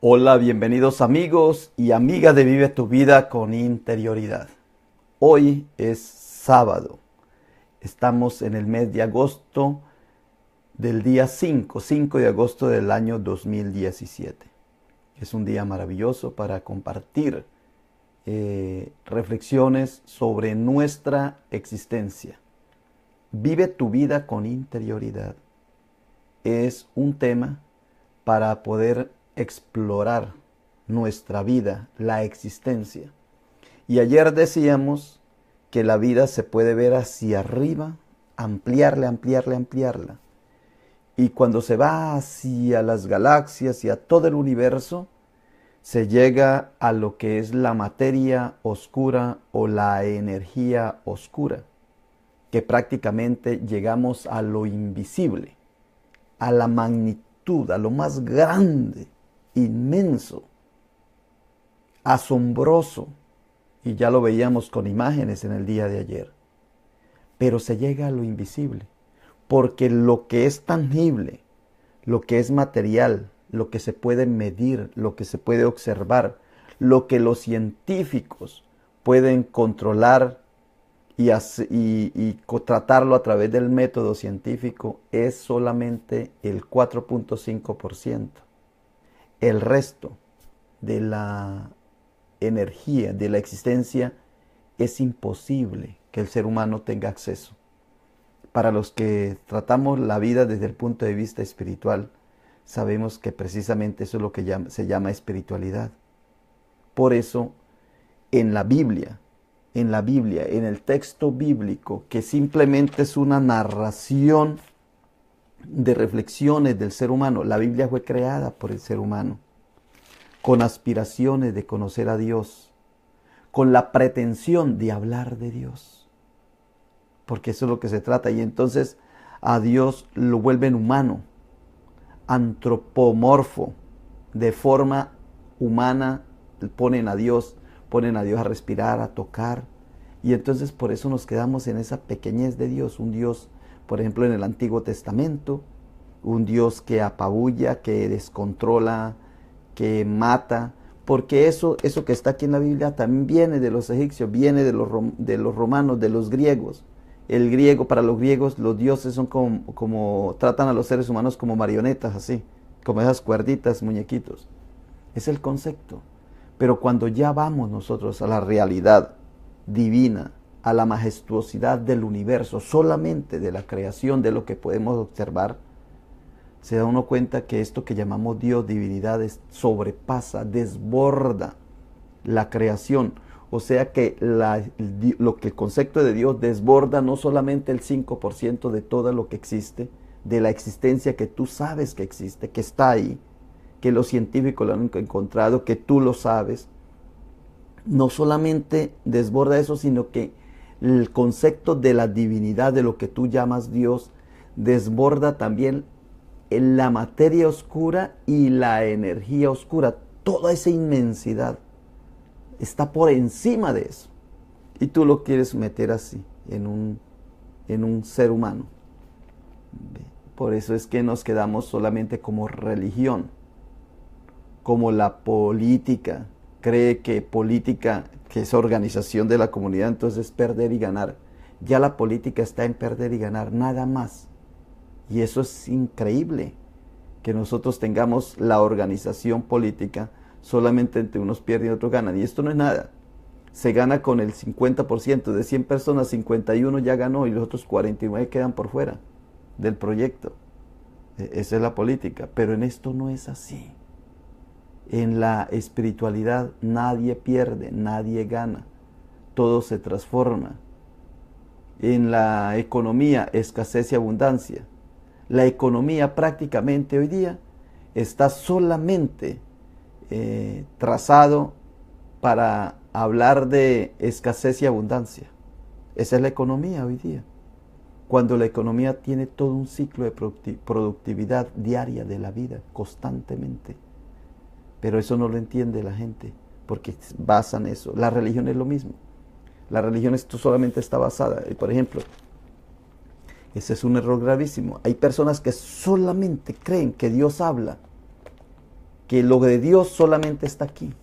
Hola, bienvenidos amigos y amigas de Vive tu Vida con Interioridad. Hoy es sábado. Estamos en el mes de agosto del día 5 de agosto del año 2017. Es un día maravilloso para compartir reflexiones sobre nuestra existencia. Vive tu vida con interioridad. Es un tema para poder explorar nuestra vida, la existencia. Y ayer decíamos que la vida se puede ver hacia arriba, ampliarla. Y cuando se va hacia las galaxias y a todo el universo, se llega a lo que es la materia oscura o la energía oscura, que prácticamente llegamos a lo invisible, a la magnitud, a lo más grande, inmenso, asombroso, y ya lo veíamos con imágenes en el día de ayer. Pero se llega a lo invisible, porque lo que es tangible, lo que es material, lo que se puede medir, lo que se puede observar, lo que los científicos pueden controlar y tratarlo a través del método científico, es solamente el 4.5%. El resto de la energía, de la existencia, es imposible que el ser humano tenga acceso. Para los que tratamos la vida desde el punto de vista espiritual, sabemos que precisamente eso es lo que se llama espiritualidad. Por eso, en la Biblia, en el texto bíblico, que simplemente es una narración de reflexiones del ser humano. La Biblia fue creada por el ser humano, con aspiraciones de conocer a Dios, con la pretensión de hablar de Dios, porque eso es lo que se trata. Y entonces a Dios lo vuelven humano, antropomorfo, de forma humana, ponen a Dios a respirar, a tocar. Y entonces por eso nos quedamos en esa pequeñez de Dios, un Dios, por ejemplo, en el Antiguo Testamento, un Dios que apabulla, que descontrola, que mata, porque eso que está aquí en la Biblia también viene de los egipcios, viene de los romanos, de los griegos. El griego, para los griegos, los dioses son como tratan a los seres humanos como marionetas, así, como esas cuerditas, muñequitos. Es el concepto. Pero cuando ya vamos nosotros a la realidad divina, a la majestuosidad del universo, solamente de la creación, de lo que podemos observar, se da uno cuenta que esto que llamamos Dios, divinidad, sobrepasa, desborda la creación. O sea que el concepto de Dios desborda no solamente el 5% de todo lo que existe, de la existencia que tú sabes que existe, que está ahí, que los científicos lo han encontrado, que tú lo sabes. No solamente desborda eso, sino que el concepto de la divinidad, de lo que tú llamas Dios, desborda también en la materia oscura y la energía oscura. Toda esa inmensidad está por encima de eso. Y tú lo quieres meter así, en un ser humano. Por eso es que nos quedamos solamente como religión, como la política. Cree que política, que es organización de la comunidad, entonces es perder y ganar. Ya la política está en perder y ganar, nada más. Y eso es increíble, que nosotros tengamos la organización política solamente entre unos pierden y otros ganan. Y esto no es nada. Se gana con el 50%. De 100 personas, 51 ya ganó y los otros 49 quedan por fuera del proyecto. Esa es la política. Pero en esto no es así. En la espiritualidad nadie pierde, nadie gana. Todo se transforma. En la economía, escasez y abundancia. La economía prácticamente hoy día está solamente trazado para hablar de escasez y abundancia. Esa es la economía hoy día. Cuando la economía tiene todo un ciclo de productividad diaria de la vida, constantemente. Pero eso no lo entiende la gente, porque basan eso. La religión es lo mismo. La religión solamente está basada, por ejemplo, ese es un error gravísimo. Hay personas que solamente creen que Dios habla que lo de Dios solamente está aquí.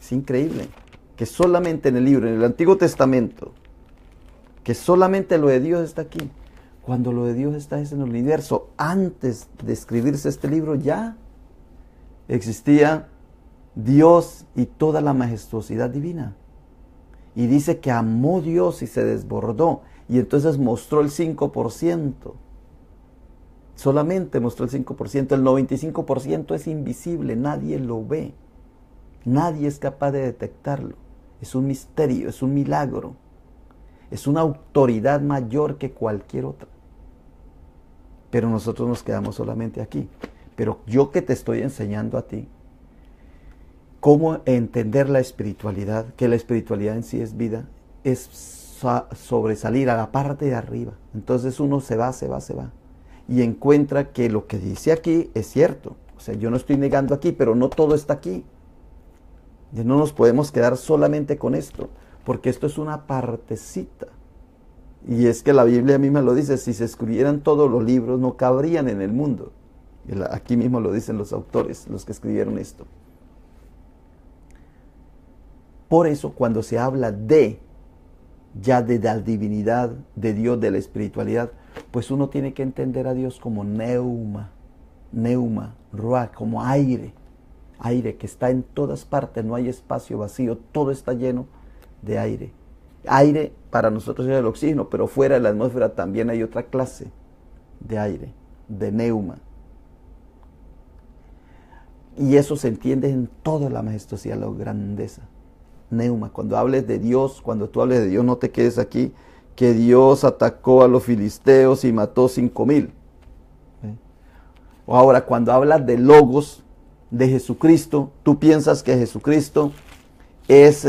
Es increíble que solamente en el libro, en el Antiguo Testamento, que solamente lo de Dios está aquí, cuando lo de Dios está en el universo. Antes de escribirse este libro ya existía Dios y toda la majestuosidad divina. Y dice que amó Dios y se desbordó. Y entonces mostró el 5%. Solamente mostró el 5%. El 95% es invisible. Nadie lo ve. Nadie es capaz de detectarlo. Es un misterio, es un milagro. Es una autoridad mayor que cualquier otra. Pero nosotros nos quedamos solamente aquí. Pero yo que te estoy enseñando a ti cómo entender la espiritualidad, que la espiritualidad en sí es vida, es sobresalir a la parte de arriba. Entonces uno se va y encuentra que lo que dice aquí es cierto. O sea, yo no estoy negando aquí, pero no todo está aquí. Y no nos podemos quedar solamente con esto, porque esto es una partecita. Y es que la Biblia misma lo dice, si se escribieran todos los libros no cabrían en el mundo. Aquí mismo lo dicen los autores, los que escribieron esto. Por eso cuando se habla ya de la divinidad de Dios, de la espiritualidad, pues uno tiene que entender a Dios como neuma, ruach, como aire que está en todas partes, no hay espacio vacío, todo está lleno de aire. Aire para nosotros es el oxígeno, pero fuera de la atmósfera también hay otra clase de aire, de neuma. Y eso se entiende en toda la majestuosidad, la grandeza. Neuma, cuando hables de Dios, cuando tú hables de Dios, no te quedes aquí, que Dios atacó a los filisteos y mató 5,000. O ahora, cuando hablas de logos, de Jesucristo, tú piensas que Jesucristo es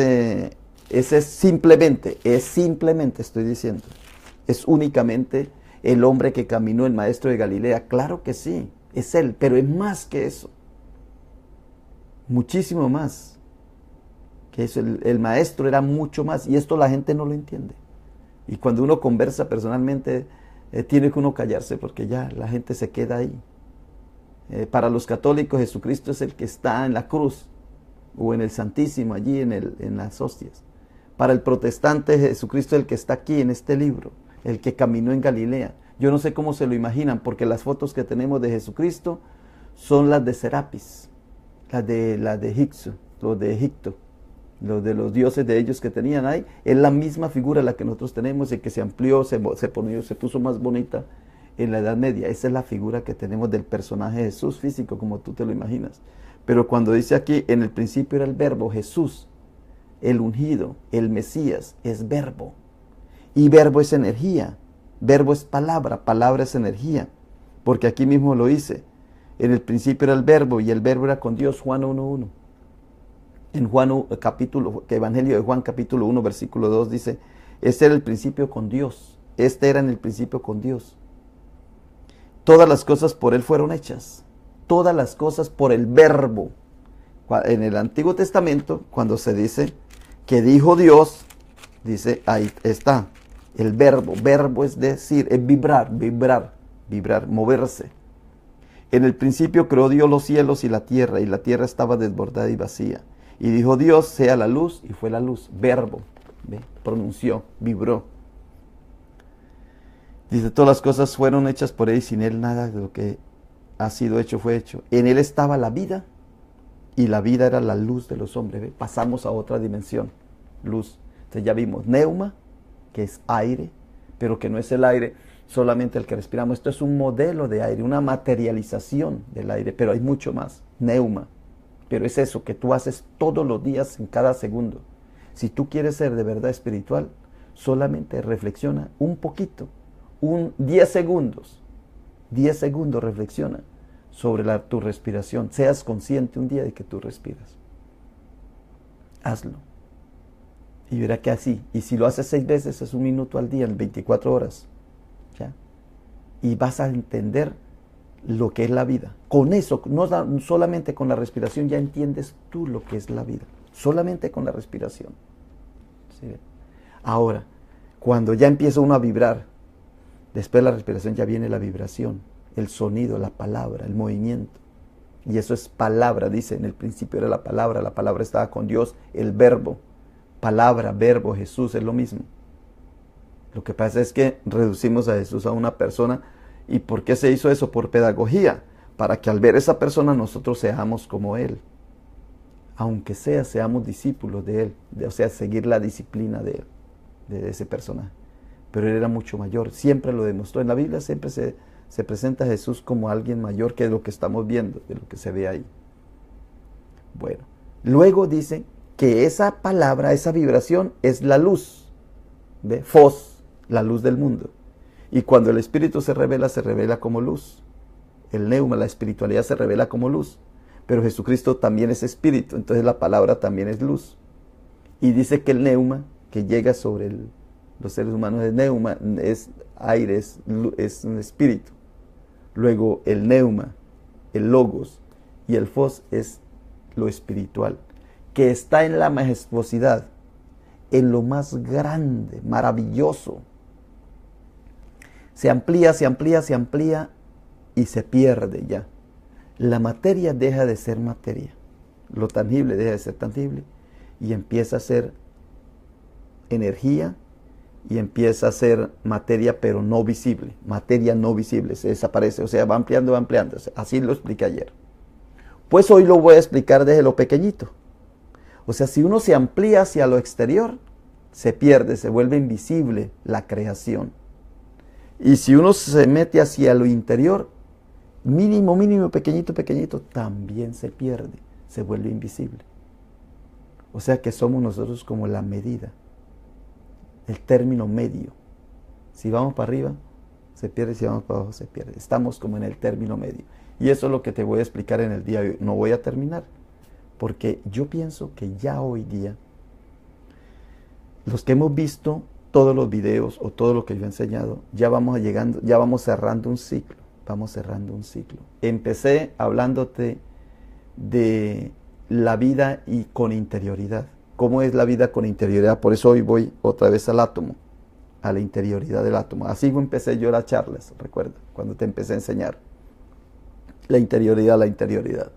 simplemente, estoy diciendo, es únicamente el hombre que caminó, el maestro de Galilea. Claro que sí, es él, pero es más que eso, muchísimo más que eso. El maestro era mucho más, y esto la gente no lo entiende. Y cuando uno conversa personalmente, tiene que uno callarse, porque ya la gente se queda ahí. Para los católicos, Jesucristo es el que está en la cruz, o en el Santísimo, allí en las hostias. Para el protestante, Jesucristo es el que está aquí en este libro, el que caminó en Galilea. Yo no sé cómo se lo imaginan, porque las fotos que tenemos de Jesucristo son las de Serapis, las de Egipto, los de los dioses de ellos que tenían ahí. Es la misma figura la que nosotros tenemos, y que se amplió, se puso más bonita en la Edad Media. Esa es la figura que tenemos del personaje de Jesús físico, como tú te lo imaginas. Pero cuando dice aquí, en el principio era el verbo, Jesús, el ungido, el Mesías, es verbo. Y verbo es energía, verbo es palabra, palabra es energía. Porque aquí mismo lo dice, en el principio era el verbo, y el verbo era con Dios, Juan 1:1. En Evangelio de Juan capítulo 1, versículo 2 dice, este era el principio con Dios, este era en el principio con Dios. Todas las cosas por él fueron hechas, todas las cosas por el verbo. En el Antiguo Testamento, cuando se dice que dijo Dios, dice, ahí está, el verbo. Verbo es decir, es vibrar, moverse. En el principio creó Dios los cielos y la tierra estaba desbordada y vacía. Y dijo Dios, sea la luz, y fue la luz. Verbo, ¿ve? Pronunció, vibró. Dice, todas las cosas fueron hechas por él, y sin él nada de lo que ha sido hecho fue hecho. En él estaba la vida, y la vida era la luz de los hombres. ¿Ve? Pasamos a otra dimensión, luz. Entonces ya vimos neuma, que es aire, pero que no es el aire solamente el que respiramos. Esto es un modelo de aire, una materialización del aire, pero hay mucho más. Neuma, pero es eso que tú haces todos los días, en cada segundo. Si tú quieres ser de verdad espiritual, solamente reflexiona un poquito, 10 segundos reflexiona sobre tu respiración. Seas consciente un día de que tú respiras. Hazlo. Y verá que así, y si lo haces 6 veces, es 1 minuto al día, en 24 horas. ¿Ya? Y vas a entender lo que es la vida. Con eso, no solamente con la respiración, ya entiendes tú lo que es la vida. Solamente con la respiración. ¿Sí? Ahora, cuando ya empieza uno a vibrar, después de la respiración ya viene la vibración, el sonido, la palabra, el movimiento. Y eso es palabra, dice, en el principio era la palabra estaba con Dios, el verbo. Palabra, verbo, Jesús es lo mismo. Lo que pasa es que reducimos a Jesús a una persona. ¿Y por qué se hizo eso? Por pedagogía, para que al ver esa persona nosotros seamos como Él. Aunque seamos discípulos de Él, o sea, seguir la disciplina de Él, de ese personaje. Pero Él era mucho mayor, siempre lo demostró. En la Biblia siempre se presenta a Jesús como alguien mayor que lo que estamos viendo, de lo que se ve ahí. Bueno, luego dice que esa palabra, esa vibración es la luz, ¿ve? Fos, la luz del mundo. Y cuando el Espíritu se revela como luz. El neuma, la espiritualidad se revela como luz. Pero Jesucristo también es espíritu, entonces la palabra también es luz. Y dice que el neuma, que llega sobre los seres humanos, es neuma, es aire, es un espíritu. Luego el neuma, el logos y el fos es lo espiritual, que está en la majestuosidad, en lo más grande, maravilloso. Se amplía, se amplía, se amplía y se pierde ya. La materia deja de ser materia, lo tangible deja de ser tangible y empieza a ser energía y empieza a ser materia pero no visible, materia no visible, se desaparece, o sea, va ampliando, así lo expliqué ayer. Pues hoy lo voy a explicar desde lo pequeñito. O sea, si uno se amplía hacia lo exterior, se pierde, se vuelve invisible la creación. Y si uno se mete hacia lo interior, mínimo, mínimo, pequeñito, pequeñito, también se pierde, se vuelve invisible. O sea que somos nosotros como la medida, el término medio. Si vamos para arriba, se pierde, si vamos para abajo, se pierde. Estamos como en el término medio. Y eso es lo que te voy a explicar en el día de hoy. No voy a terminar, porque yo pienso que ya hoy día, los que hemos visto todos los videos o todo lo que yo he enseñado, ya vamos cerrando un ciclo. Vamos cerrando un ciclo. Empecé hablándote de la vida y con interioridad. ¿Cómo es la vida con interioridad? Por eso hoy voy otra vez al átomo, a la interioridad del átomo. Así empecé yo las charlas, recuerda, cuando te empecé a enseñar. La interioridad, la interioridad.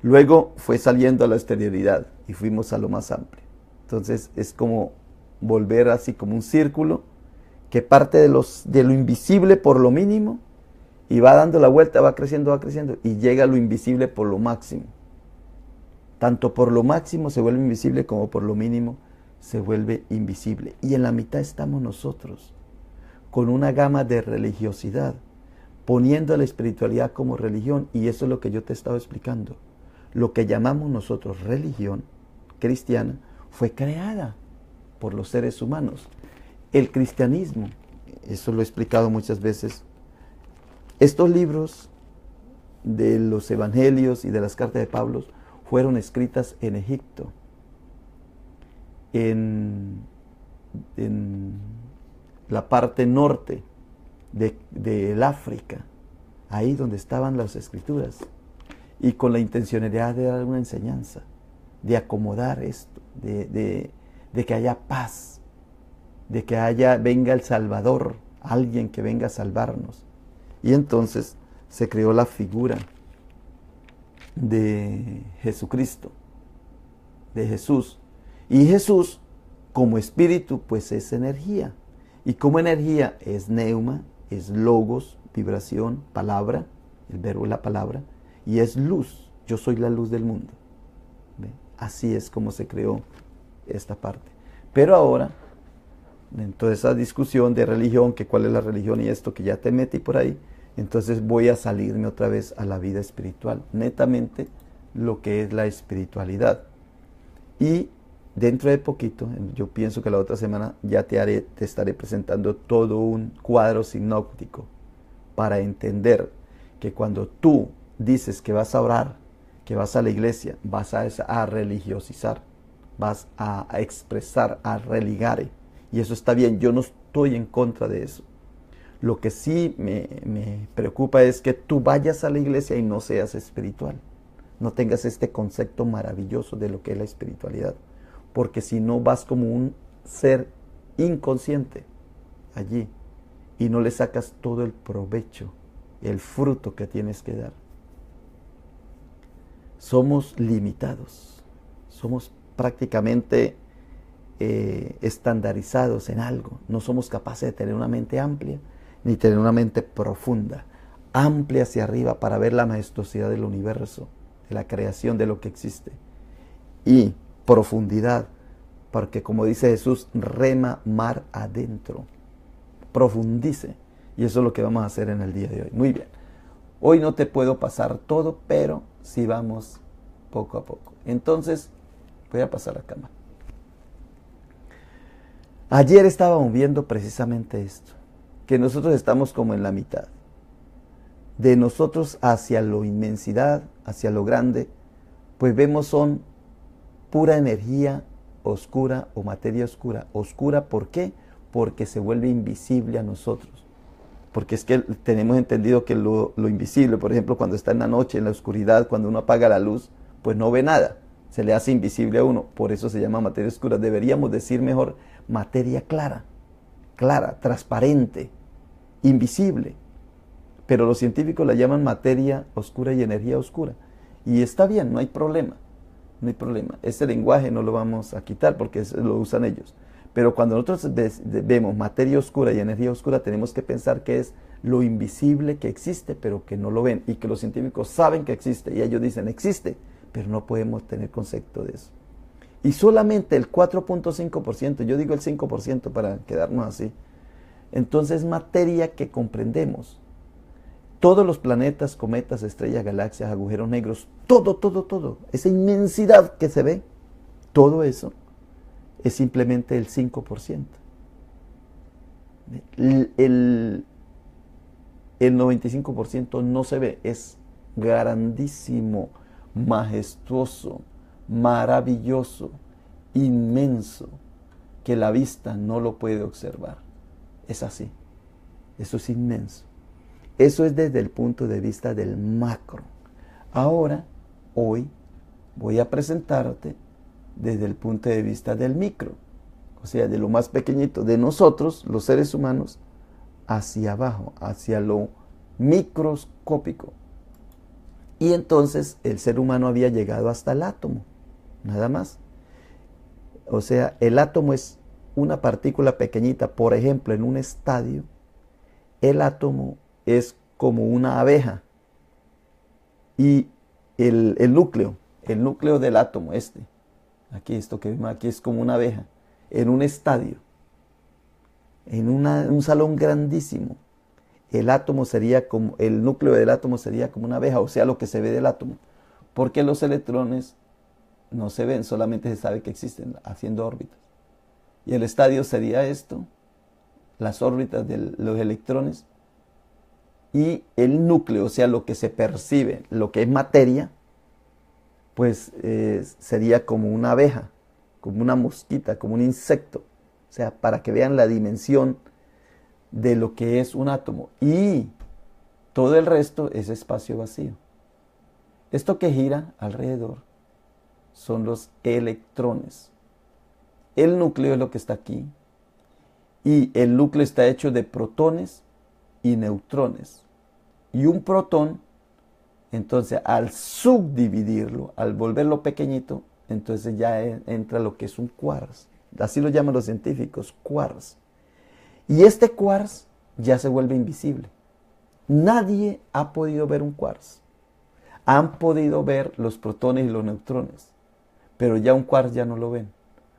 Luego fue saliendo a la exterioridad y fuimos a lo más amplio. Entonces es como volver así como un círculo que parte de lo invisible por lo mínimo y va dando la vuelta, va creciendo y llega a lo invisible por lo máximo. Tanto por lo máximo se vuelve invisible como por lo mínimo se vuelve invisible. Y en la mitad estamos nosotros, con una gama de religiosidad, poniendo a la espiritualidad como religión. Y eso es lo que yo te he estado explicando. Lo que llamamos nosotros religión cristiana fue creada por los seres humanos. El cristianismo, eso lo he explicado muchas veces. Estos libros de los evangelios y de las cartas de Pablo fueron escritas en Egipto, en la parte norte del África, ahí donde estaban las escrituras, y con la intencionalidad de dar una enseñanza, de acomodar esto, de que haya paz, de que venga el Salvador, alguien que venga a salvarnos. Y entonces se creó la figura de Jesucristo, de Jesús. Y Jesús, como espíritu, pues es energía. Y como energía es neuma, es logos, vibración, palabra, el verbo es la palabra, y es luz. Yo soy la luz del mundo. ¿Ve? Así es como se creó esta parte. Pero ahora, en toda esa discusión de religión, que cuál es la religión y esto que ya te metí por ahí, entonces voy a salirme otra vez a la vida espiritual, netamente lo que es la espiritualidad. Y dentro de poquito, yo pienso que la otra semana ya te estaré presentando todo un cuadro sinóptico para entender que cuando tú dices que vas a orar, que vas a la iglesia, vas a religiosizar, vas a expresar, a religare. Y eso está bien, yo no estoy en contra de eso. Lo que sí me preocupa es que tú vayas a la iglesia y no seas espiritual. No tengas este concepto maravilloso de lo que es la espiritualidad. Porque si no vas como un ser inconsciente allí y no le sacas todo el provecho, el fruto que tienes que dar. somos limitados, somos prácticamente estandarizados en algo. No somos capaces de tener una mente amplia ni tener una mente profunda, amplia hacia arriba para ver la majestuosidad del universo, de la creación, de lo que existe, y profundidad, porque como dice Jesús, rema mar adentro, profundice, y eso es lo que vamos a hacer en el día de hoy. Muy bien, hoy no te puedo pasar todo, pero sí vamos poco a poco. Entonces voy a pasar a cámara. Ayer estábamos viendo precisamente esto, que nosotros estamos como en la mitad. De nosotros hacia la inmensidad, hacia lo grande, pues vemos son pura energía oscura o materia oscura. Oscura, ¿por qué? Porque se vuelve invisible a nosotros. Porque es que tenemos entendido que lo invisible, por ejemplo, cuando está en la noche, en la oscuridad, cuando uno apaga la luz, pues no ve nada. Se le hace invisible a uno. Por eso se llama materia oscura. Deberíamos decir mejor materia clara, transparente, invisible. Pero los científicos la llaman materia oscura y energía oscura. Y está bien, no hay problema. No hay problema. Ese lenguaje no lo vamos a quitar porque lo usan ellos. Pero cuando nosotros vemos materia oscura y energía oscura, tenemos que pensar que es lo invisible que existe, pero que no lo ven. Y que los científicos saben que existe. Y ellos dicen, existe, pero no podemos tener concepto de eso. Y solamente el 4.5%, yo digo el 5% para quedarnos así. Entonces, materia que comprendemos. Todos los planetas, cometas, estrellas, galaxias, agujeros negros, todo, esa inmensidad que se ve, todo eso es simplemente el 5%. El 95% no se ve, es grandísimo, majestuoso, maravilloso, inmenso, que la vista no lo puede observar. Es así, eso es inmenso. Eso es desde el punto de vista del macro. Ahora, hoy, voy a presentarte desde el punto de vista del micro. O sea, de lo más pequeñito de nosotros, los seres humanos, hacia abajo, hacia lo microscópico. Y entonces el ser humano había llegado hasta el átomo, nada más. O sea, el átomo es una partícula pequeñita. Por ejemplo, en un estadio, el átomo es como una abeja. Y el núcleo del átomo, aquí esto que vemos aquí es como una abeja. En un estadio, en un salón grandísimo, el núcleo del átomo sería como una abeja, o sea, lo que se ve del átomo. Porque los electrones no se ven, solamente se sabe que existen haciendo órbitas. Y el estadio sería esto, las órbitas de los electrones, y el núcleo, o sea, lo que se percibe, lo que es materia, pues sería como una abeja, como una mosquita, como un insecto. O sea, para que vean la dimensión de lo que es un átomo. Y todo el resto es espacio vacío. Esto que gira alrededor son los electrones. El núcleo es lo que está aquí. Y el núcleo está hecho de protones y neutrones. Y un protón, entonces al subdividirlo, al volverlo pequeñito, entonces ya entra lo que es un quarks. Así lo llaman los científicos, quarks. Y este quarks ya se vuelve invisible. Nadie ha podido ver un quarks. Han podido ver los protones y los neutrones, pero ya un quarks ya no lo ven.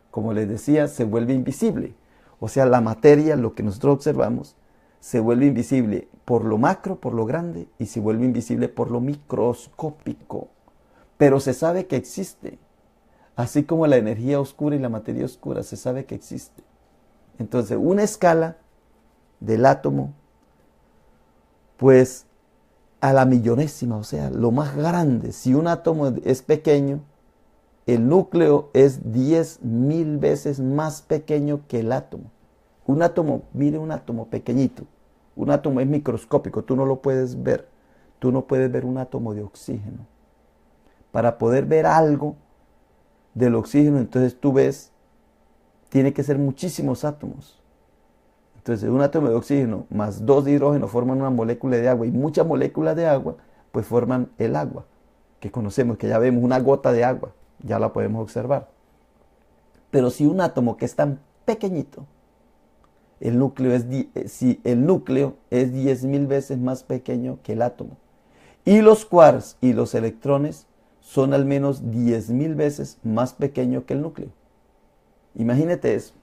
Como les decía, se vuelve invisible. O sea, la materia, lo que nosotros observamos, se vuelve invisible por lo macro, por lo grande, y se vuelve invisible por lo microscópico. Pero se sabe que existe. Así como la energía oscura y la materia oscura, se sabe que existe. Entonces, una escala del átomo, pues a la millonésima, o sea, lo más grande. Si un átomo es pequeño, el núcleo es 10.000 veces más pequeño que el átomo. Un átomo, mire un átomo pequeñito. Un átomo es microscópico, tú no lo puedes ver. Tú no puedes ver un átomo de oxígeno. Para poder ver algo del oxígeno, entonces tú ves, tiene que ser muchísimos átomos. Entonces, un átomo de oxígeno más 2 de hidrógeno forman una molécula de agua, y muchas moléculas de agua pues forman el agua, que conocemos, que ya vemos, una gota de agua, ya la podemos observar. Pero si un átomo que es tan pequeñito, si el núcleo es 10.000 veces más pequeño que el átomo, y los quarks y los electrones son al menos 10.000 veces más pequeños que el núcleo. Imagínate eso.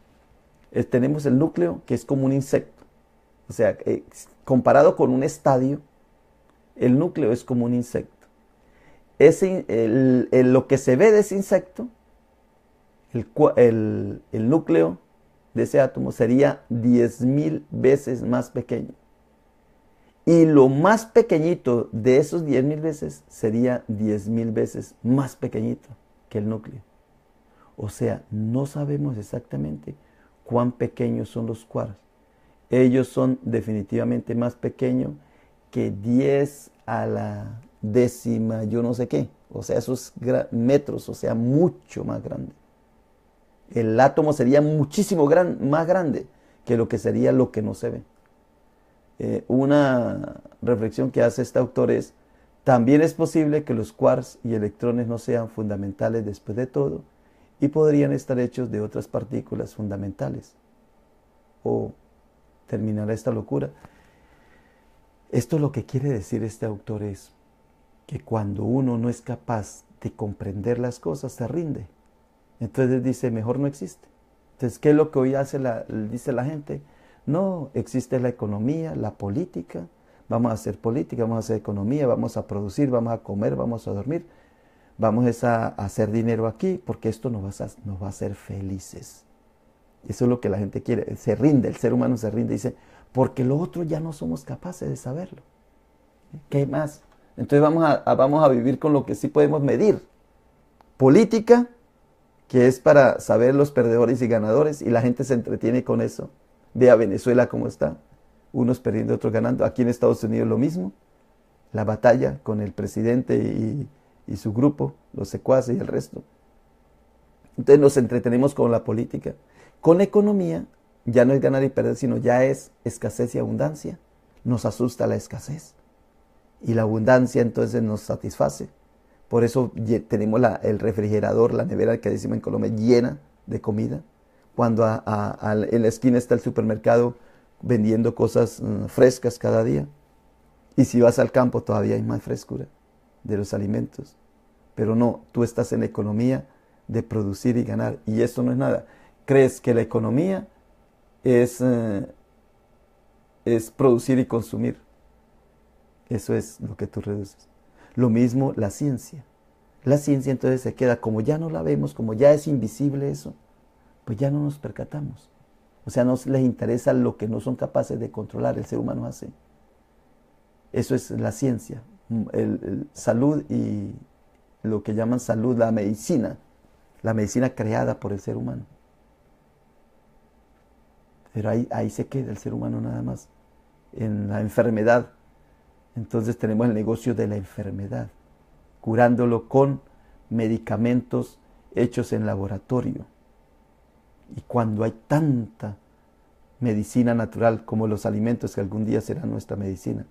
Tenemos el núcleo, que es como un insecto. O sea, comparado con un estadio, el núcleo es como un insecto. Lo que se ve de ese insecto, el núcleo de ese átomo sería 10.000 veces más pequeño. Y lo más pequeñito de esos 10.000 veces sería 10.000 veces más pequeñito que el núcleo. O sea, no sabemos exactamente cuán pequeños son los quarks. Ellos son definitivamente más pequeños que 10 a la décima, yo no sé qué. O sea, esos metros, o sea, mucho más grande. El átomo sería muchísimo más grande que lo que sería lo que no se ve. Una reflexión que hace este autor es: también es posible que los quarks y electrones no sean fundamentales después de todo y podrían estar hechos de otras partículas fundamentales. O terminará esta locura. Esto lo que quiere decir este autor es que cuando uno no es capaz de comprender las cosas, se rinde. Entonces dice, mejor no existe. Entonces, ¿qué es lo que hoy dice la gente? No, existe la economía, la política, vamos a hacer política, vamos a hacer economía, vamos a producir, vamos a comer, vamos a dormir, vamos a hacer dinero aquí, porque esto nos va a hacer felices. Eso es lo que la gente quiere, se rinde, el ser humano se rinde, dice, porque lo otro ya no somos capaces de saberlo. ¿Qué más? Entonces vamos a vivir con lo que sí podemos medir. Política, que es para saber los perdedores y ganadores, y la gente se entretiene con eso. Ve a Venezuela cómo está, unos perdiendo, otros ganando. Aquí en Estados Unidos lo mismo, la batalla con el presidente y su grupo, los secuaces y el resto. Entonces nos entretenemos con la política. Con la economía ya no es ganar y perder, sino ya es escasez y abundancia. Nos asusta la escasez y la abundancia entonces nos satisface. Por eso tenemos el refrigerador, la nevera que decimos en Colombia, llena de comida. Cuando en la esquina está el supermercado vendiendo cosas frescas cada día. Y si vas al campo todavía hay más frescura de los alimentos. Pero no, tú estás en la economía de producir y ganar. Y eso no es nada. Crees que la economía es producir y consumir. Eso es lo que tú reduces. Lo mismo la ciencia. La ciencia entonces se queda, como ya no la vemos, como ya es invisible eso, pues ya no nos percatamos. O sea, no les interesa lo que no son capaces de controlar, el ser humano hace. Eso es la ciencia. Salud y lo que llaman salud, la medicina creada por el ser humano. Pero ahí se queda el ser humano nada más, en la enfermedad. Entonces tenemos el negocio de la enfermedad, curándolo con medicamentos hechos en laboratorio. Y cuando hay tanta medicina natural como los alimentos que algún día serán nuestra medicina,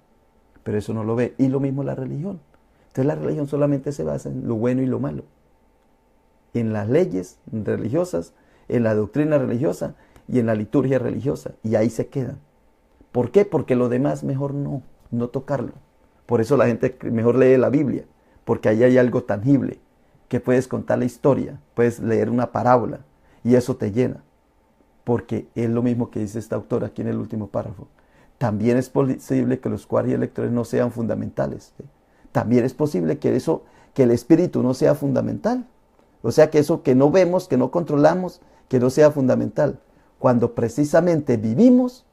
pero eso no lo ve. Y lo mismo la religión. Entonces la religión solamente se basa en lo bueno y lo malo, en las leyes religiosas, en la doctrina religiosa y en la liturgia religiosa, y ahí se quedan. ¿Por qué? Porque lo demás mejor no tocarlo. Por eso la gente mejor lee la Biblia, porque ahí hay algo tangible, que puedes contar la historia, puedes leer una parábola, y eso te llena. Porque es lo mismo que dice esta autora aquí en el último párrafo. También es posible que los quarks y electrones no sean fundamentales. También es posible que el espíritu no sea fundamental. O sea, que eso que no vemos, que no controlamos, que no sea fundamental. Cuando precisamente vivimos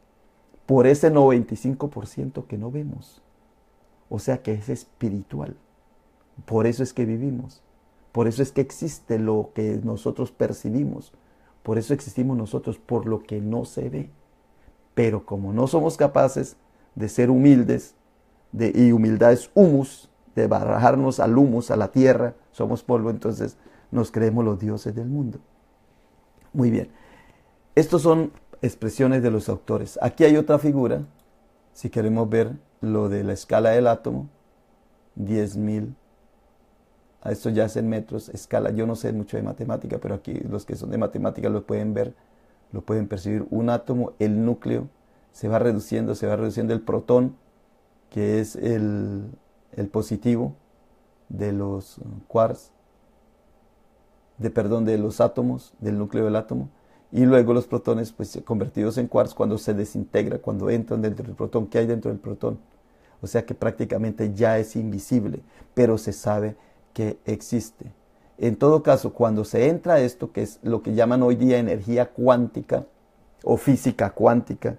por ese 95% que no vemos. O sea, que es espiritual. Por eso es que vivimos. Por eso es que existe lo que nosotros percibimos. Por eso existimos nosotros, por lo que no se ve. Pero como no somos capaces de ser humildes, y humildad es humus, de bajarnos al humus, a la tierra, somos polvo, entonces nos creemos los dioses del mundo. Muy bien. Estos son expresiones de los autores. Aquí hay otra figura, si queremos ver lo de la escala del átomo, 10.000 a esto ya es en metros, escala. Yo no sé mucho de matemática, pero aquí los que son de matemática lo pueden ver, lo pueden percibir. Un átomo, el núcleo, se va reduciendo el protón, que es el positivo de los quarks, de los átomos, del núcleo del átomo, y luego los protones, pues convertidos en quarks cuando se desintegra, cuando entran dentro del protón. ¿Qué hay dentro del protón? O sea que prácticamente ya es invisible, pero se sabe que existe. En todo caso, cuando se entra a esto, que es lo que llaman hoy día energía cuántica o física cuántica,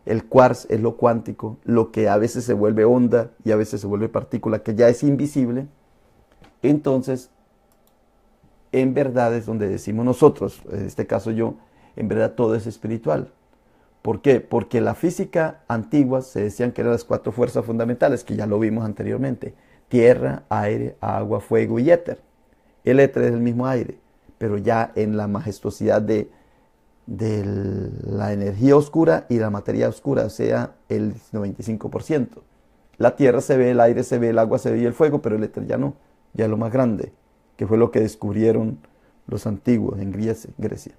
el quarks es lo cuántico, lo que a veces se vuelve onda y a veces se vuelve partícula, que ya es invisible. Entonces, en verdad es donde decimos nosotros, en este caso yo, en verdad todo es espiritual. ¿Por qué? Porque la física antigua se decían que eran las 4 fuerzas fundamentales, que ya lo vimos anteriormente: tierra, aire, agua, fuego y éter. El éter es el mismo aire, pero ya en la majestuosidad de la energía oscura y la materia oscura, o sea, el 95%. La tierra se ve, el aire se ve, el agua se ve y el fuego, pero el éter ya no, ya es lo más grande, que fue lo que descubrieron los antiguos en Grecia.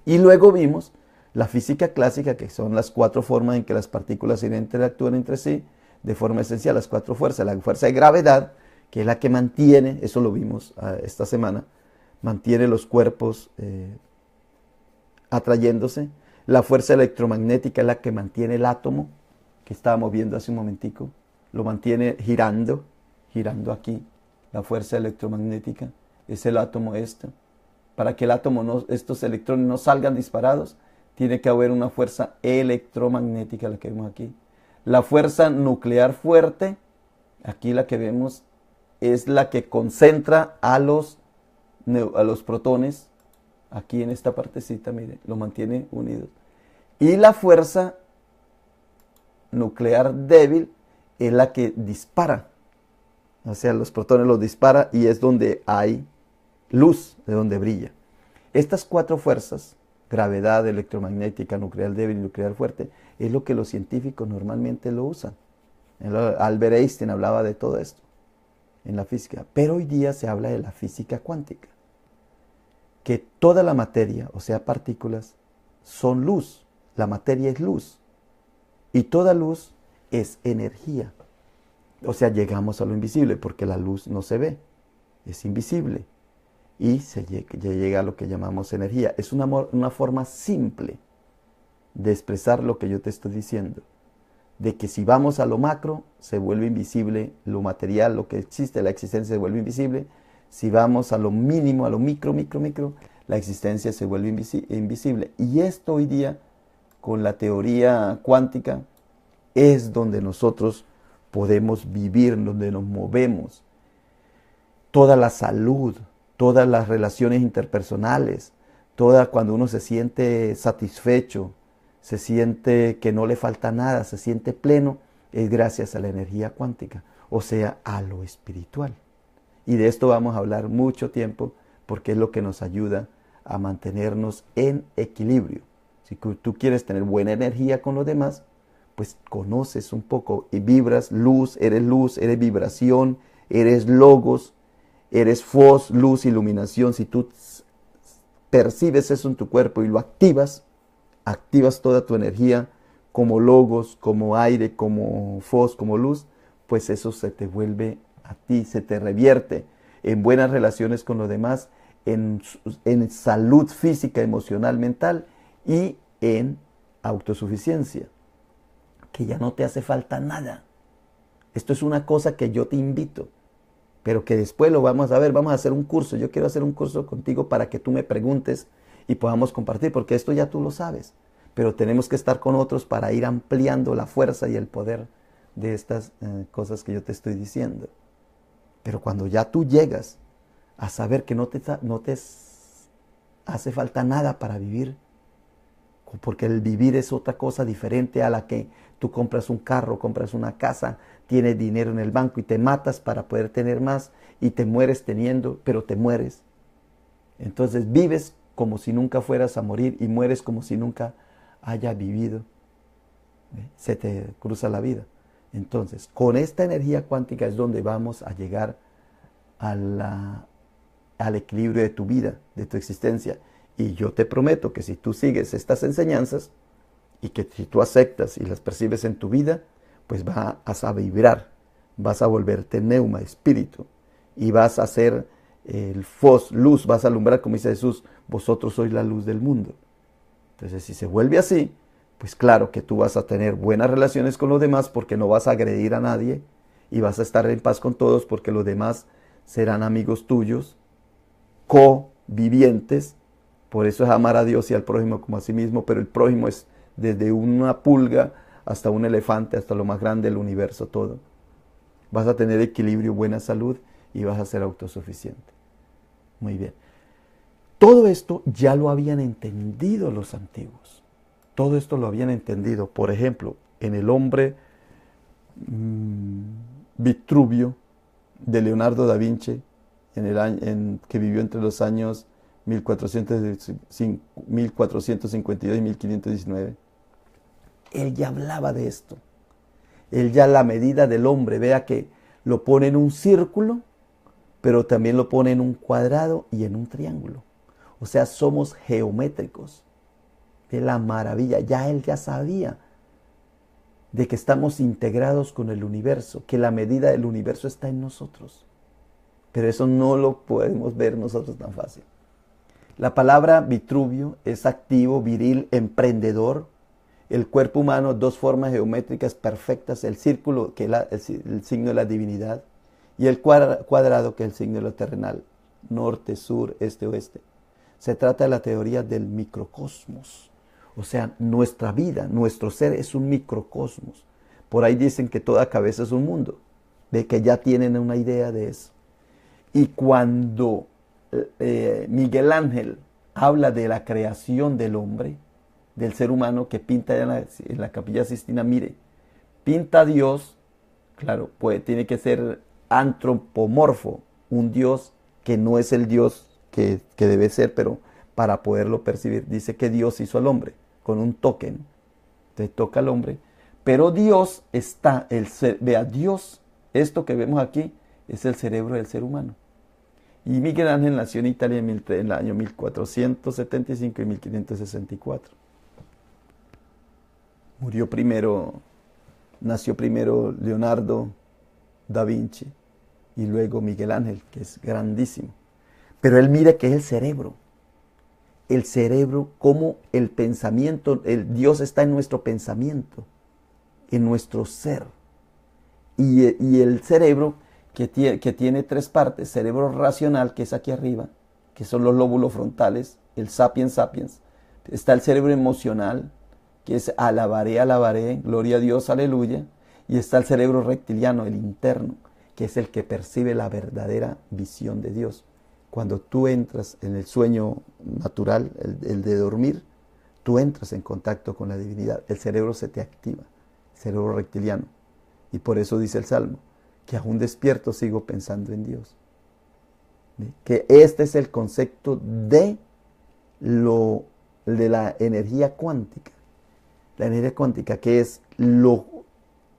Y luego vimos la física clásica, que son las 4 formas en que las partículas interactúan entre sí de forma esencial, las 4 fuerzas. La fuerza de gravedad, que es la que mantiene, eso lo vimos esta semana, mantiene los cuerpos atrayéndose. La fuerza electromagnética es la que mantiene el átomo, que estábamos viendo hace un momentico, lo mantiene girando aquí. La fuerza electromagnética es el átomo este. Para que el átomo, estos electrones no salgan disparados, tiene que haber una fuerza electromagnética, la que vemos aquí. La fuerza nuclear fuerte, aquí la que vemos, es la que concentra a los protones, aquí en esta partecita, mire, lo mantiene unidos. Y la fuerza nuclear débil es la que dispara, o sea, los protones los dispara y es donde hay luz, de donde brilla. Estas 4 fuerzas, gravedad, electromagnética, nuclear débil y nuclear fuerte, es lo que los científicos normalmente lo usan. Albert Einstein hablaba de todo esto en la física, pero hoy día se habla de la física cuántica, que toda la materia, o sea, partículas, son luz. La materia es luz y toda luz es energía. O sea, llegamos a lo invisible porque la luz no se ve, es invisible. Y se llega a lo que llamamos energía. Es una forma simple de expresar lo que yo te estoy diciendo. De que si vamos a lo macro, se vuelve invisible lo material, lo que existe, la existencia se vuelve invisible. Si vamos a lo mínimo, a lo micro, la existencia se vuelve invisible. Y esto hoy día, con la teoría cuántica, es donde nosotros podemos vivir, donde nos movemos. Toda la salud, todas las relaciones interpersonales, cuando uno se siente satisfecho, se siente que no le falta nada, se siente pleno, es gracias a la energía cuántica, o sea, a lo espiritual. Y de esto vamos a hablar mucho tiempo porque es lo que nos ayuda a mantenernos en equilibrio. Si tú quieres tener buena energía con los demás, pues conoces un poco y vibras luz, eres vibración, eres logos, eres luz, iluminación. Si tú percibes eso en tu cuerpo y lo activas toda tu energía como logos, como aire, como como luz, pues eso se te vuelve a ti, se te revierte en buenas relaciones con los demás, en salud física, emocional, mental y en autosuficiencia, que ya no te hace falta nada. Esto es una cosa que yo te invito, pero que después lo vamos a ver, vamos a hacer un curso. Yo quiero hacer un curso contigo para que tú me preguntes y podamos compartir, porque esto ya tú lo sabes, pero tenemos que estar con otros para ir ampliando la fuerza y el poder de estas cosas que yo te estoy diciendo. Pero cuando ya tú llegas a saber que no te hace falta nada para vivir, porque el vivir es otra cosa diferente a la que tú compras un carro, compras una casa, tienes dinero en el banco y te matas para poder tener más y te mueres teniendo, pero te mueres. Entonces vives como si nunca fueras a morir y mueres como si nunca haya vivido. Se te cruza la vida. Entonces, con esta energía cuántica es donde vamos a llegar al equilibrio de tu vida, de tu existencia. Y yo te prometo que si tú sigues estas enseñanzas y que si tú aceptas y las percibes en tu vida, pues vas a vibrar, vas a volverte neuma, espíritu, y vas a ser el fos, luz, vas a alumbrar, como dice Jesús, vosotros sois la luz del mundo. Entonces, si se vuelve así, pues claro que tú vas a tener buenas relaciones con los demás porque no vas a agredir a nadie y vas a estar en paz con todos porque los demás serán amigos tuyos, covivientes. Por eso es amar a Dios y al prójimo como a sí mismo, pero el prójimo es desde una pulga hasta un elefante, hasta lo más grande del universo, todo. Vas a tener equilibrio, buena salud y vas a ser autosuficiente. Muy bien. Todo esto ya lo habían entendido los antiguos. Todo esto lo habían entendido. Por ejemplo, en el hombre Vitruvio de Leonardo da Vinci, que vivió entre los años 1452 y 1519. Él ya hablaba de esto. Él ya la medida del hombre, vea que lo pone en un círculo, pero también lo pone en un cuadrado y en un triángulo. O sea, somos geométricos. De la maravilla. Ya él ya sabía de que estamos integrados con el universo, que la medida del universo está en nosotros. Pero eso no lo podemos ver nosotros tan fácil. La palabra Vitruvio es activo, viril, emprendedor. El cuerpo humano, dos formas geométricas perfectas, el círculo, que es el signo de la divinidad, y el cuadrado, que es el signo de lo terrenal, norte, sur, este, oeste. Se trata de la teoría del microcosmos. O sea, nuestra vida, nuestro ser es un microcosmos. Por ahí dicen que toda cabeza es un mundo, de que ya tienen una idea de eso. Y cuando Miguel Ángel habla de la creación del hombre, del ser humano que pinta en la Capilla Sixtina, mire, pinta a Dios, claro, pues tiene que ser antropomorfo, un Dios que no es el Dios que debe ser, pero para poderlo percibir, dice que Dios hizo al hombre con un token, te toca al hombre, pero Dios está, vea, Dios, esto que vemos aquí, es el cerebro del ser humano. Y Miguel Ángel nació en Italia en el año 1475 y 1564. Nació primero Leonardo da Vinci y luego Miguel Ángel, que es grandísimo. Pero él mira que es el cerebro. El cerebro, como el pensamiento, el Dios está en nuestro pensamiento, en nuestro ser. Y el cerebro que tiene tres partes, cerebro racional, que es aquí arriba, que son los lóbulos frontales, el sapiens sapiens. Está el cerebro emocional, que es alabaré, alabaré, gloria a Dios, aleluya. Y está el cerebro reptiliano, el interno, que es el que percibe la verdadera visión de Dios. Cuando tú entras en el sueño natural, el de dormir, tú entras en contacto con la divinidad. El cerebro se te activa, el cerebro reptiliano. Y por eso dice el Salmo, que aún despierto sigo pensando en Dios. ¿Sí? Que este es el concepto de la energía cuántica. La energía cuántica, que es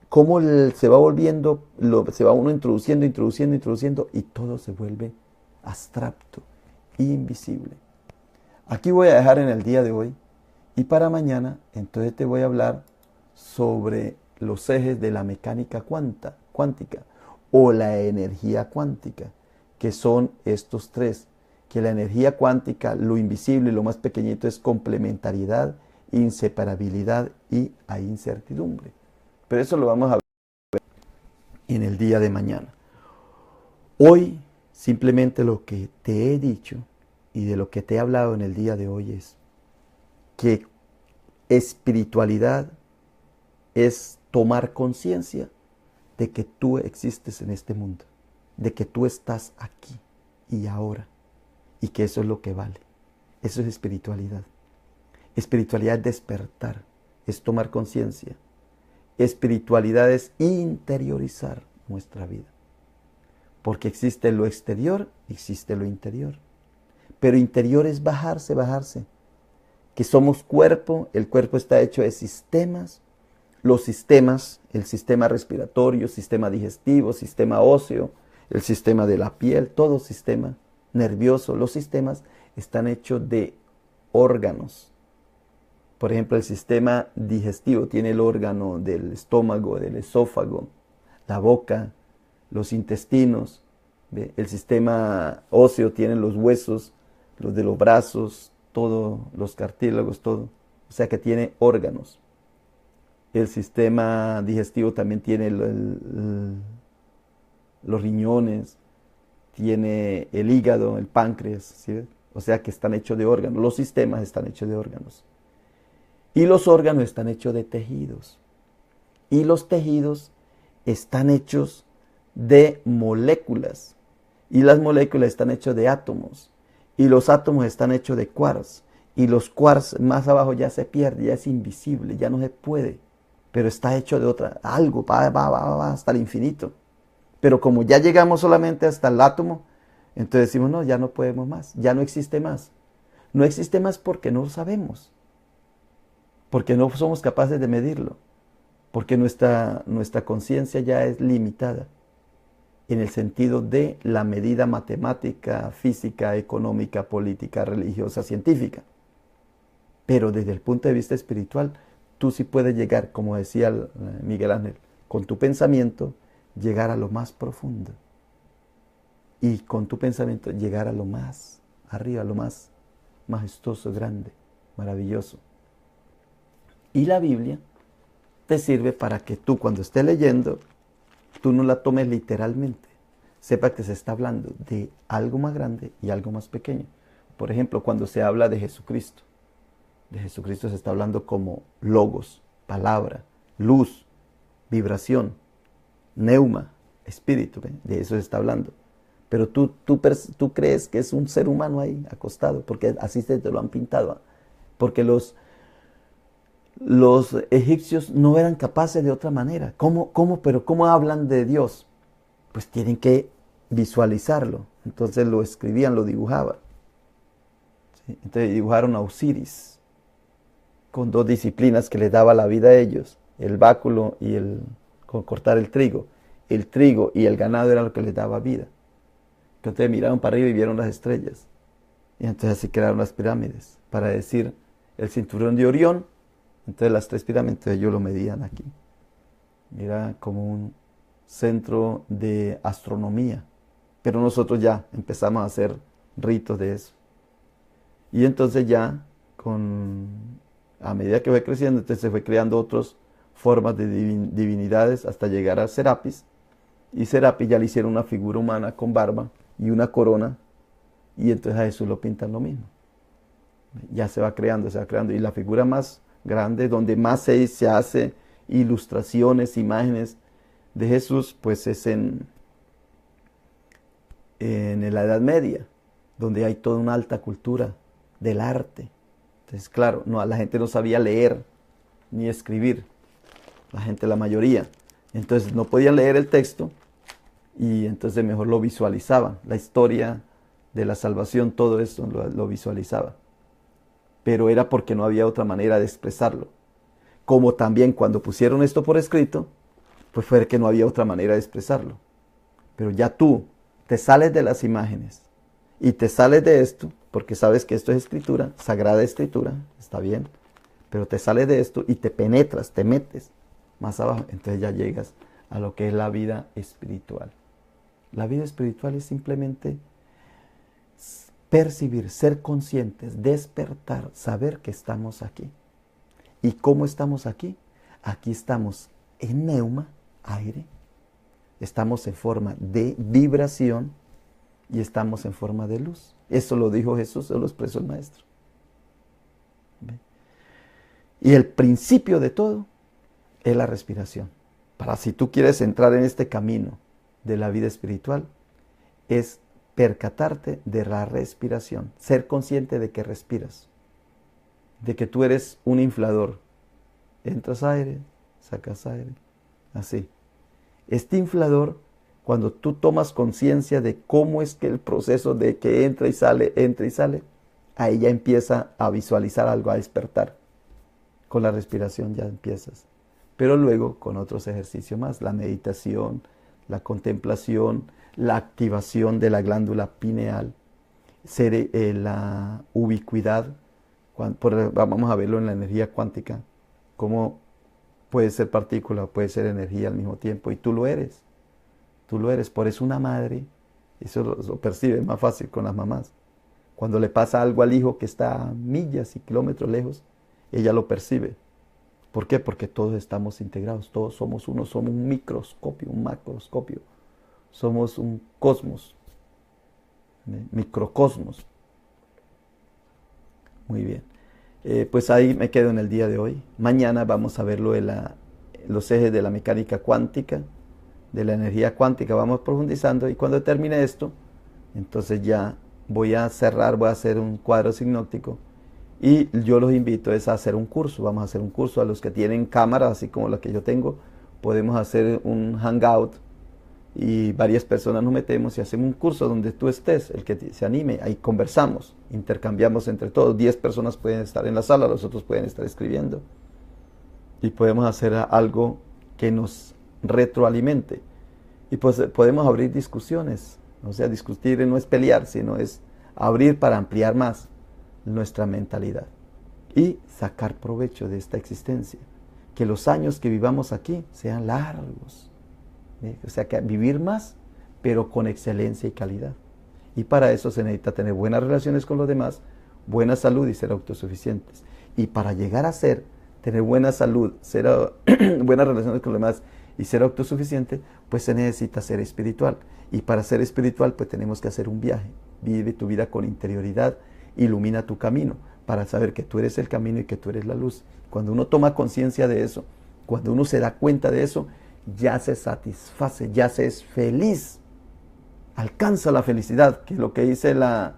cómo se va volviendo, se va uno introduciendo, y todo se vuelve abstracto, invisible. Aquí voy a dejar en el día de hoy, y para mañana entonces te voy a hablar sobre los ejes de la mecánica cuántica o la energía cuántica, que son estos tres, que la energía cuántica, lo invisible, lo más pequeñito, es complementariedad, inseparabilidad y hay incertidumbre. Pero eso lo vamos a ver en el día de mañana. Hoy simplemente lo que te he dicho y de lo que te he hablado en el día de hoy es que espiritualidad es tomar conciencia de que tú existes en este mundo, de que tú estás aquí y ahora, y que eso es lo que vale. Eso es espiritualidad. Espiritualidad es despertar, es tomar conciencia. Espiritualidad es interiorizar nuestra vida. Porque existe lo exterior, existe lo interior. Pero interior es bajarse. Que somos cuerpo, el cuerpo está hecho de sistemas. Los sistemas, el sistema respiratorio, sistema digestivo, sistema óseo, el sistema de la piel, todo sistema nervioso. Los sistemas están hechos de órganos. Por ejemplo, el sistema digestivo tiene el órgano del estómago, del esófago, la boca, los intestinos. ¿Ve? El sistema óseo tiene los huesos, los de los brazos, todo, los cartílagos, todo. O sea que tiene órganos. El sistema digestivo también tiene los riñones, tiene el hígado, el páncreas, ¿sí? O sea que están hechos de órganos. Los sistemas están hechos de órganos. Y los órganos están hechos de tejidos. Y los tejidos están hechos de moléculas. Y las moléculas están hechas de átomos. Y los átomos están hechos de quarks. Y los quarks más abajo ya se pierde, ya es invisible, ya no se puede. Pero está hecho de otra, algo, va hasta el infinito. Pero como ya llegamos solamente hasta el átomo, entonces decimos, no, ya no podemos más, ya no existe más. No existe más porque no lo sabemos. Porque no somos capaces de medirlo. Porque nuestra conciencia ya es limitada en el sentido de la medida matemática, física, económica, política, religiosa, científica. Pero desde el punto de vista espiritual, tú sí puedes llegar, como decía Miguel Ángel, con tu pensamiento, llegar a lo más profundo. Y con tu pensamiento llegar a lo más arriba, a lo más majestuoso, grande, maravilloso. Y la Biblia te sirve para que tú cuando estés leyendo, tú no la tomes literalmente. Sepa que se está hablando de algo más grande y algo más pequeño. Por ejemplo, cuando se habla de Jesucristo se está hablando como logos, palabra, luz, vibración, neuma, espíritu. ¿Ve? De eso se está hablando. Pero tú crees que es un ser humano ahí acostado, porque así te lo han pintado. Porque los egipcios no eran capaces de otra manera. Pero ¿cómo hablan de Dios? Pues tienen que visualizarlo. Entonces lo escribían, lo dibujaban. ¿Sí? Entonces dibujaron a Osiris con dos disciplinas que les daba la vida a ellos, el báculo y con cortar el trigo. El trigo y el ganado era lo que les daba vida. Entonces miraron para arriba y vieron las estrellas. Y entonces así crearon las pirámides, para decir el cinturón de Orión. Entonces las tres pirámides, ellos lo medían aquí. Era como un centro de astronomía. Pero nosotros ya empezamos a hacer ritos de eso. Y entonces ya, a medida que fue creciendo, entonces se fue creando otras formas de divinidades hasta llegar a Serapis. Y Serapis ya le hicieron una figura humana con barba y una corona. Y entonces a Jesús lo pintan lo mismo. Ya se va creando. Y la figura más grande, donde más se hace ilustraciones, imágenes de Jesús, pues es en la Edad Media, donde hay toda una alta cultura del arte. Entonces, claro, la gente no sabía leer ni escribir, la mayoría. Entonces no podían leer el texto y entonces mejor lo visualizaban. La historia de la salvación, todo eso lo visualizaba. Pero era porque no había otra manera de expresarlo. Como también cuando pusieron esto por escrito, pues fue que no había otra manera de expresarlo. Pero ya tú te sales de las imágenes y te sales de esto, porque sabes que esto es escritura, sagrada escritura, está bien, pero te sales de esto y te penetras, te metes más abajo, entonces ya llegas a lo que es la vida espiritual. La vida espiritual es simplemente percibir, ser conscientes, despertar, saber que estamos aquí. ¿Y cómo estamos aquí? Aquí estamos en neuma, aire, estamos en forma de vibración y estamos en forma de luz. Eso lo dijo Jesús, eso lo expresó el Maestro. ¿Ve? Y el principio de todo es la respiración. Si tú quieres entrar en este camino de la vida espiritual, es percatarte de la respiración, ser consciente de que respiras, de que tú eres un inflador. Entras aire, sacas aire, así. Este inflador, cuando tú tomas conciencia de cómo es que el proceso de que entra y sale, ahí ya empieza a visualizar algo, a despertar. Con la respiración ya empiezas. Pero luego con otros ejercicios más, la meditación, la contemplación, la activación de la glándula pineal, la ubicuidad, vamos a verlo en la energía cuántica, cómo puede ser partícula, puede ser energía al mismo tiempo, y tú lo eres, por eso una madre, eso lo percibe más fácil con las mamás, cuando le pasa algo al hijo que está a millas y kilómetros lejos, ella lo percibe. ¿Por qué? Porque todos estamos integrados, todos somos uno, somos un microscopio, un macroscopio, somos un cosmos, microcosmos. Muy bien. Pues ahí me quedo en el día de hoy. Mañana vamos a ver los ejes de la mecánica cuántica, de la energía cuántica, vamos profundizando, y cuando termine esto, entonces ya voy a cerrar, voy a hacer un cuadro sinóptico, y yo los invito a hacer un curso. Vamos a hacer un curso a los que tienen cámara, así como la que yo tengo. Podemos hacer un hangout y varias personas nos metemos y hacemos un curso donde tú estés, el que se anime, ahí conversamos, intercambiamos entre todos. 10 personas pueden estar en la sala, los otros pueden estar escribiendo, y podemos hacer algo que nos retroalimente, y pues podemos abrir discusiones. O sea, discutir no es pelear, sino es abrir para ampliar más nuestra mentalidad y sacar provecho de esta existencia, que los años que vivamos aquí sean largos, o sea, que vivir más, pero con excelencia y calidad. Y para eso se necesita tener buenas relaciones con los demás, buena salud y ser autosuficientes. Y para llegar a tener buena salud, buenas relaciones con los demás y ser autosuficiente, pues se necesita ser espiritual. Y para ser espiritual, pues tenemos que hacer un viaje. Vive tu vida con interioridad, ilumina tu camino, para saber que tú eres el camino y que tú eres la luz. Cuando uno toma conciencia de eso, cuando uno se da cuenta de eso, ya se satisface, ya se es feliz, alcanza la felicidad, que es lo que dice la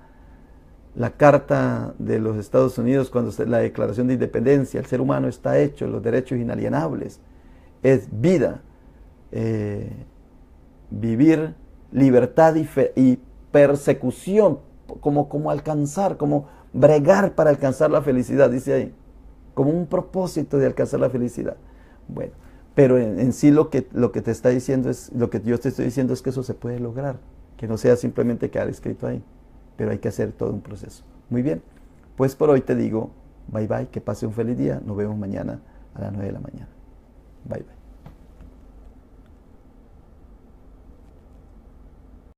Carta de los Estados Unidos, cuando la Declaración de Independencia: el ser humano está hecho, los derechos inalienables, es vida, vivir, libertad y persecución, como alcanzar, como bregar para alcanzar la felicidad, dice ahí, como un propósito de alcanzar la felicidad. Bueno, pero en sí lo que te está diciendo lo que yo te estoy diciendo es que eso se puede lograr, que no sea simplemente quedar escrito ahí, pero hay que hacer todo un proceso. Muy bien, pues por hoy te digo bye bye, que pase un feliz día, nos vemos mañana a las 9 de la mañana. Bye bye.